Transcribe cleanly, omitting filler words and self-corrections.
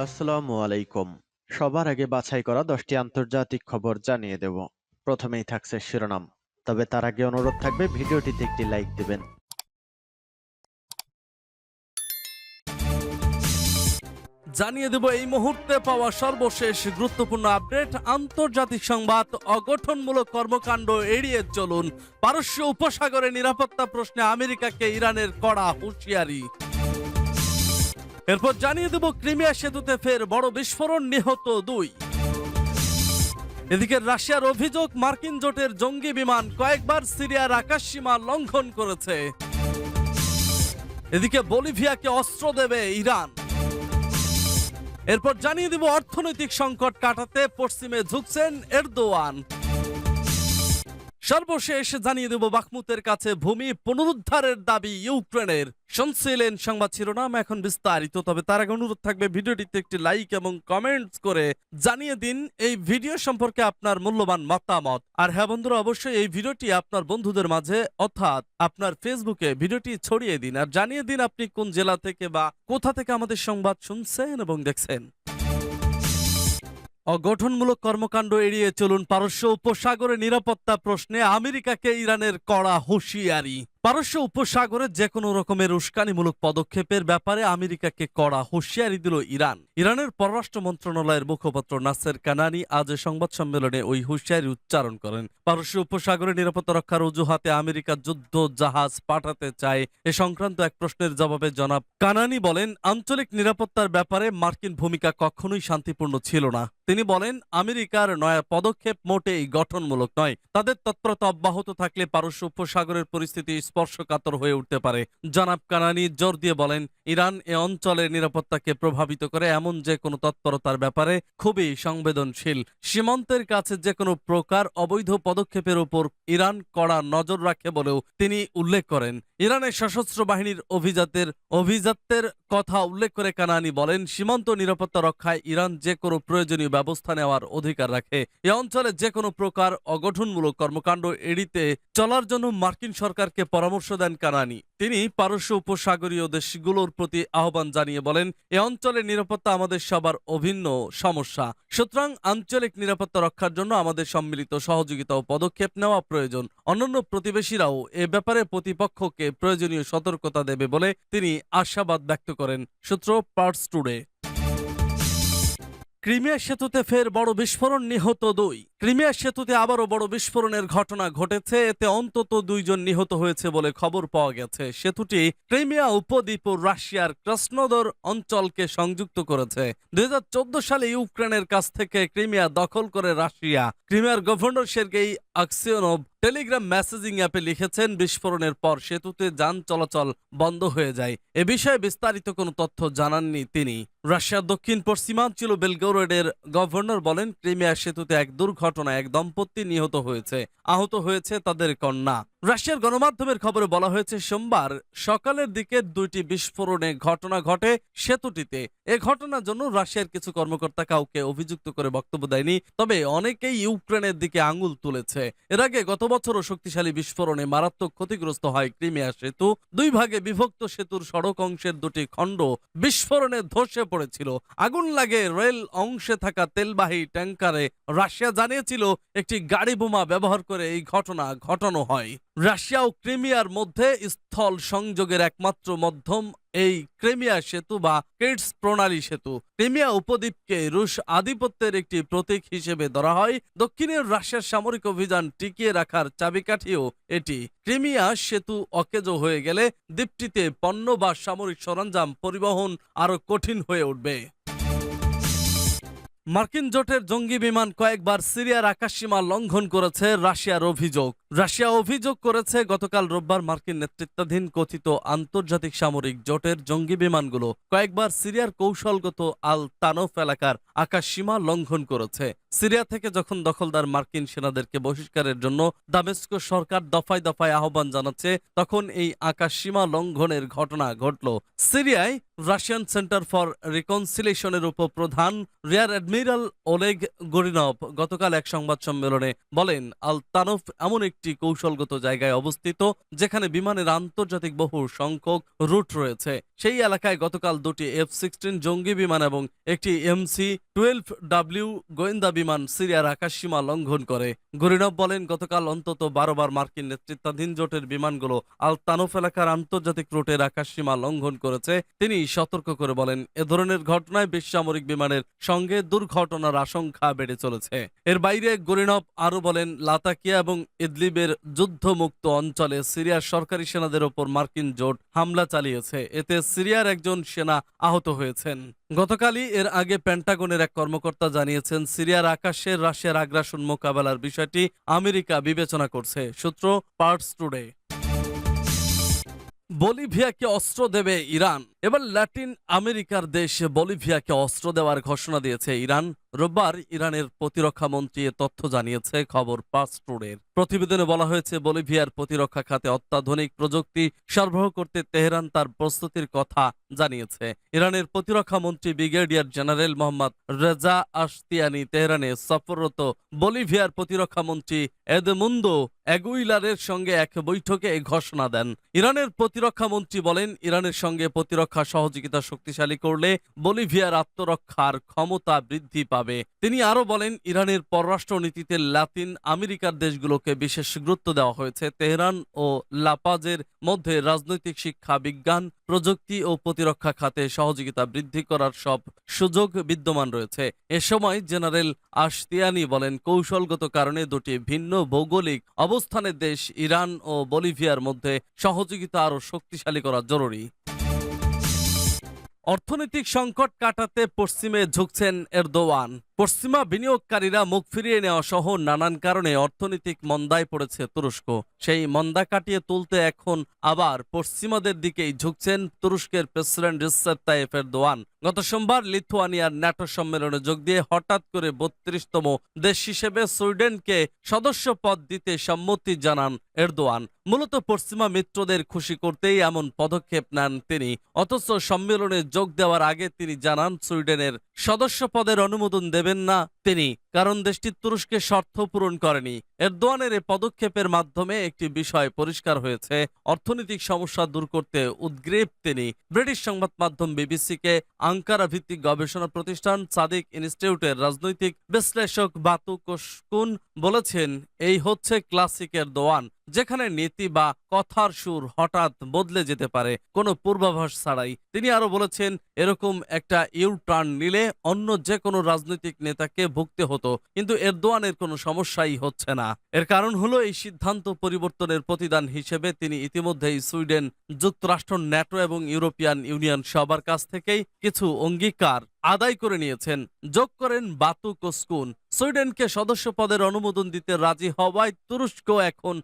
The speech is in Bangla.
আসসালামু আলাইকুম। সবার আগে বাছাই করা 10টি আন্তর্জাতিক খবর জানিয়ে দেব। প্রথমেই থাকছে শিরোনাম। তবে তার আগে অনুরোধ থাকবে ভিডিওটিতে একটি লাইক দিবেন। জানিয়ে দেব এই মুহূর্তে পাওয়া সর্বশেষ গুরুত্বপূর্ণ আপডেট। আন্তর্জাতিক সংবাদ। অগঠনমূলক কর্মকাণ্ড এড়িয়ে চলুন। পারস্য উপসাগরে নিরাপত্তা প্রশ্নে আমেরিকাকে ইরানের কড়া হুঁশিয়ারি। এরপর জানিয়ে দেব ক্রিমিয়া সেতুতে ফের বড় বিস্ফোরণ, নিহত 2। এদিকে রাশিয়ার অভিযোগ মার্কিন জোটের জঙ্গি বিমান কয়েকবার সিরিয়ার আকাশসীমা লঙ্ঘন করেছে। এদিকে বলিভিয়াকে অস্ত্র দেবে ইরান। এরপর জানিয়ে দিব অর্থনৈতিক সংকট কাটাতে পশ্চিমে ঝুঁকছেন এরদোয়ান। সর্বশেষ জানিয়ে দেব বাখমুতের কাছে ভূমি পুনরুদ্ধারের দাবি ইউক্রেনের। শুনছিলেন সংবাদ শিরোনাম, এখন বিস্তারিত। তবে তার আগে অনুরোধ থাকবে ভিডিওটিতে একটি লাইক এবং কমেন্টস করে জানিয়ে দিন এই ভিডিও সম্পর্কে আপনার মূল্যবান মতামত। আর হ্যাঁ বন্ধুরা, অবশ্যই এই ভিডিওটি আপনার বন্ধুদের মাঝে অর্থাৎ আপনার ফেসবুকে ভিডিওটি ছড়িয়ে দিন আর জানিয়ে দিন আপনি কোন জেলা থেকে বা কোথা থেকে আমাদের সংবাদ শুনছেন এবং দেখছেন। অগঠনমূলক কর্মকাণ্ড এড়িয়ে চলুন। পারস্য উপসাগরে নিরাপত্তা প্রশ্নে আমেরিকাকে ইরানের কড়া হুঁশিয়ারি। পারস্য উপসাগরে যে কোনো রকমের উস্কানিমূলক পদক্ষেপের ব্যাপারে আমেরিকাকে কড়া হুঁশিয়ারি দিল ইরান। ইরানের পররাষ্ট্র মন্ত্রণালয়ের মুখপাত্র নাসের কানানি আজ সংবাদ সম্মেলনে ওই হুঁশিয়ারি উচ্চারণ করেন। পারস্য উপসাগরে নিরাপত্তা রক্ষার অজুহাতে আমেরিকা যুদ্ধ জাহাজ পাঠাতে চায় এ সংক্রান্ত এক প্রশ্নের জবাবে জনাব কানানি বলেন, আঞ্চলিক নিরাপত্তার ব্যাপারে মার্কিন ভূমিকা কখনোই শান্তিপূর্ণ ছিল না। তিনি বলেন, আমেরিকার নয়া পদক্ষেপ মোটেই গঠনমূলক নয়। তাদের তৎপরতা অব্যাহত থাকলে পারস্য উপসাগরের পরিস্থিতি স্পর্শকাতর হয়ে উঠতে পারে। জনাব কানানি জোর দিয়ে বলেন, ইরান এ অঞ্চলের নিরাপত্তাকে প্রভাবিত করে এমন যে কোনো তৎপরতার ব্যাপারে খুবই সংবেদনশীল। সীমান্তের কাছে যে কোনো প্রকার অবৈধ পদক্ষেপের উপর ইরান কড়া নজর রাখে বলেও তিনি উল্লেখ করেন। ইরানের সশস্ত্র বাহিনীর অভিজাত্যের কথা উল্লেখ করে কানানি বলেন, সীমান্ত নিরাপত্তা রক্ষায় ইরান যে কোনো প্রয়োজনীয় ব্যবস্থা নেওয়ার অধিকার রাখে। এ অঞ্চলে যে কোনো প্রকার অগঠনমূলক কর্মকাণ্ড এড়িতে চলার জন্য মার্কিন সরকারকে পরামর্শ দেন কানানি। তিনি পারস্য উপসাগরীয় দেশগুলোর প্রতি আহ্বান জানিয়ে বলেন, এ অঞ্চলের নিরাপত্তা আমাদের সবার অভিন্ন সমস্যা। সুতরাং আঞ্চলিক নিরাপত্তা রক্ষার জন্য আমাদের সম্মিলিত সহযোগিতা ও পদক্ষেপ নেওয়া প্রয়োজন। অন্যান্য প্রতিবেশীরাও এ ব্যাপারে প্রতিপক্ষকে প্রয়োজনীয় সতর্কতা দেবে বলে তিনি আশাবাদ ব্যক্ত করেন। সূত্র পার্স টুডে। ক্রিমিয়া সেতুতে ফের বড় বিস্ফোরণ, নিহত 2। ক্রিমিয়া সেতুতে আবারও বড় বিস্ফোরণের ঘটনা ঘটেছে। এতে অন্তত 2 জন নিহত হয়েছে বলে খবর পাওয়া গেছে। সেতুটি ক্রিমিয়া উপদ্বীপ ও রাশিয়ার ক্রাসনোদর অঞ্চলকে সংযুক্ত করেছে। 2014 সালে ইউক্রেনের কাছ থেকে ক্রিমিয়া দখল করে রাশিয়া। ক্রিমিয়ার governor Sergei Aksyonov Telegram messaging অ্যাপে লিখেছেন, বিস্ফোরণের পর সেতুতে যান চলাচল বন্ধ হয়ে যায়। এ বিষয়ে বিস্তারিত কোনো তথ্য জানাননি তিনি। রাশিয়ার দক্ষিণ পশ্চিমাঞ্চল বেলগরোডের গভর্নর বলেন, ক্রিমিয়া সেতুতে এক দুর্ঘটনায় এক দম্পতি নিহত হয়েছে, আহত হয়েছে তাদের কন্যা। রাশিয়ার গণমাধ্যমের খবরে বলা হয়েছে, সোমবার সকালের দিকে 2টি বিস্ফোরণে ঘটনা ঘটে সেতুটিতে। এ ঘটনার জন্য রাশিয়ার কিছু কর্মকর্তা কাউকে অভিযুক্ত করে বক্তব্য দেয়নি, তবে অনেকেই ইউক্রেনের দিকে আঙুল তুলেছে। এর আগে গত বছরও শক্তিশালী বিস্ফোরণে মারাত্মক ক্ষতিগ্রস্ত হয় ক্রিমিয়া সেতু। 2 ভাগে বিভক্ত সেতুর সড়ক অংশের 2টি খণ্ড বিস্ফোরণে ধসে পড়েছিল। আগুন লাগে রেল অংশে থাকা তেলবাহী ট্যাঙ্কারে। রাশিয়া জানিয়েছিল একটি গাড়ি বোমা ব্যবহার করে এই ঘটনা ঘটানো হয়। রাশিয়া ও ক্রিমিয়ার মধ্যে স্থল সংযোগের একমাত্র মাধ্যম এই ক্রিমিয়া সেতু বা কেটস প্রণালী সেতু। ক্রিমিয়া উপদ্বীপকে রুশ আধিপত্যের একটি প্রতীক হিসেবে ধরা হয়। দক্ষিণের রাশিয়ার সামরিক অভিযান টিকিয়ে রাখার চাবিকাঠিও এটি। ক্রিমিয়া সেতু অকেজো হয়ে গেলে দ্বীপটিতে পণ্য বা সামরিক সরঞ্জাম পরিবহন আরো কঠিন হয়ে উঠবে। মার্কিন জোটের জঙ্গি বিমান কয়েকবার সিরিয়ার আকাশসীমা লঙ্ঘন করেছে রাশিয়ার অভিযোগ। রাশিয়া অভিযোগ করেছে, গতকাল রোববার মার্কিন নেতৃত্বাধীন কথিত আন্তর্জাতিক সামরিক জোটের জঙ্গি বিমানগুলো কয়েকবার সিরিয়ার কৌশলগত আল তানফ এলাকার আকাশসীমা লঙ্ঘন করেছে। সিরিয়া থেকে যখন দখলদার মার্কিন সেনাদেরকে বহিষ্কারের জন্য দামেস্ক সরকার দফায় দফায় আহ্বান জানাচ্ছে, তখন এই আকাশসীমা লঙ্ঘনের ঘটনা ঘটল। সিরিয়ায় রাশিয়ান সেন্টার ফর রিকনসিলিয়েশনের উপপ্রধান রিয়ার অ্যাডমিরাল ওলেগ গরিনভ গতকাল এক সংবাদ সম্মেলনে বলেন, আল তানফ এমন একটি একটি কৌশলগত জায়গায় অবস্থিত, যেখানে বিমানের আন্তর্জাতিক বহু সংখ্যক রুট রয়েছে। সেই এলাকায় গতকাল দুটি F-16 জঙ্গি বিমান এবং একটি MC-12W গোয়েন্দা বিমান সিরিয়ার আকাশসীমা লঙ্ঘন করে। গরিনভ বলেন, গতকাল অন্তত 12 বার মার্কিন নেতৃত্বাধীন জোটের বিমানগুলো আল তানুফ এলাকার আন্তর্জাতিক রুটের আকাশসীমা লঙ্ঘন করেছে। তিনি সতর্ক করে বলেন, এ ধরনের ঘটনায় বেসামরিক বিমানের সঙ্গে দুর্ঘটনার আশঙ্কা বেড়ে চলেছে। এর বাইরে গরিনভ আরও বলেন, লাতাকিয়া এবং ইদলিবের যুদ্ধমুক্ত অঞ্চলে সিরিয়ার সরকারি সেনাদের ওপর মার্কিন জোট হামলা চালিয়েছে। এতে সিরিয়ার একজন সেনা আহত হয়েছেন। গতকালই এর আগে পেন্টাগনের এক কর্মকর্তা জানিয়েছেন, সিরিয়ার আকাশে রাশিয়ার আগ্রাসন মোকাবেলার বিষয়টি আমেরিকা বিবেচনা করছে। সূত্র পার্টস টুডে। বলিভিয়াকে অস্ত্র দেবে ইরান। এবার ল্যাটিন আমেরিকার দেশ বলিভিয়াকে অস্ত্র দেওয়ার ঘোষণা দিয়েছে ইরান। রোববার ইরানের প্রতিরক্ষা মন্ত্রী এ তথ্য জানিয়েছে খবর পার্টস টুডের। প্রতিবেদনে বলা হয়েছে, বলিভিয়ার প্রতিরক্ষা খাতে অত্যাধুনিক প্রযুক্তি সরবরাহ করতে তেহরান তার প্রস্তুতির কথা জানিয়েছে। ইরানের প্রতিরক্ষা মন্ত্রী brigadier general Mohammad Reza Ashtiani তেহরানে সফররত বলিভিয়ার প্রতিরক্ষা মন্ত্রী এদমুন্দো এগুইলারের সঙ্গে এক বৈঠকে এই ঘোষণা দেন। ইরানের প্রতিরক্ষা মন্ত্রী বলেন, ইরানের সঙ্গে প্রতিরক্ষা সহযোগিতা শক্তিশালী করলে বলিভিয়ার আত্মরক্ষার ক্ষমতা বৃদ্ধি পাবে। তিনি আরো বলেন, ইরানের পররাষ্ট্র নীতিতে লাতিন আমেরিকার দেশগুলোকে বিশেষ গুরুত্ব দেওয়া হয়েছে। তেহরান ও লাপাজের মধ্যে রাজনৈতিক শিক্ষা, বিজ্ঞান, প্রযুক্তি ও প্রতিরক্ষা খাতে সহযোগিতা বৃদ্ধি করার সব সুযোগ বিদ্যমান রয়েছে। এ সময় জেনারেল আশতিয়ানি বলেন, কৌশলগত কারণে দুটি ভিন্ন ভৌগোলিক অবস্থানের দেশ ইরান ও বলিভিয়ার মধ্যে সহযোগিতা আরও শক্তিশালী করা জরুরি। অর্থনৈতিক সংকট কাটাতে পশ্চিমে ঝুঁকছেন এরদোয়ান। পশ্চিমা বিনিয়োগকারীরা মুখ ফিরিয়ে নেওয়া সহ নানান কারণে অর্থনৈতিক মন্দায় পড়েছে তুরস্ক। সেই মন্দা কাটিয়ে তুলতে এখন আবার পশ্চিমাদের দিকেই ঝুঁকছেন তুরস্কের প্রেসিডেন্ট রিসেপ তাইয়েপ এরদোয়ান। গত সোমবার লিথুয়ানিয়ার ন্যাটো সম্মেলনে যোগ দিয়ে হঠাৎ করে 32তম দেশ হিসেবে সুইডেনকে সদস্য পদ দিতে সম্মতি জানান এরদোয়ান। মূলত পশ্চিমা মিত্রদের খুশি করতেই এমন পদক্ষেপ নেন তিনি। অথচ সম্মেলনে যোগ দেওয়ার আগে তিনি জানান, সুইডেনের সদস্য পদের অনুমোদন দেবেন না তিনি, কারণ দেশটি তুরস্কের শর্ত পূরণ করেনি। এরদোয়ানের এই পদক্ষেপের মাধ্যমে একটি বিষয় পরিষ্কার হয়েছে, অর্থনৈতিক সমস্যা দূর করতে উদ্গ্রীব তিনি। ব্রিটিশ সংবাদ মাধ্যম বিবিসিকে আঙ্কারা ভিত্তিক গবেষণা প্রতিষ্ঠান সাদিক ইনস্টিটিউটের রাজনৈতিক বিশ্লেষক বাতু কোশকুন বলেছেন, এই হচ্ছে ক্লাসিক এরদোয়ান, যেখানে নীতি বা কথার সুর হঠাৎ বদলে যেতে পারে কোনো পূর্বাভাস ছাড়াই। তিনি আরো বলেছেন, এরকম একটা ইউ টার্ন নিলে অন্য যে কোনো রাজনৈতিক নেতাকে ভুগতে হতো, কিন্তু এরদোয়ানের কোনো সমস্যাই হচ্ছে না। এর কারণ হলো, এই সিদ্ধান্ত পরিবর্তনের প্রতিদান হিসেবে তিনি ইতিমধ্যেই সুইডেন, যুক্তরাষ্ট্র, ন্যাটো এবং ইউরোপিয়ান ইউনিয়ন সবার কাছ থেকেই কিছু অঙ্গীকার আদায় করে নিয়েছেন। যোগ করেন বাতু কোস্কুন, সুইডেনকে সদস্য পদের অনুমোদন দিতে রাজি হওয়ায় তুরস্ক এখন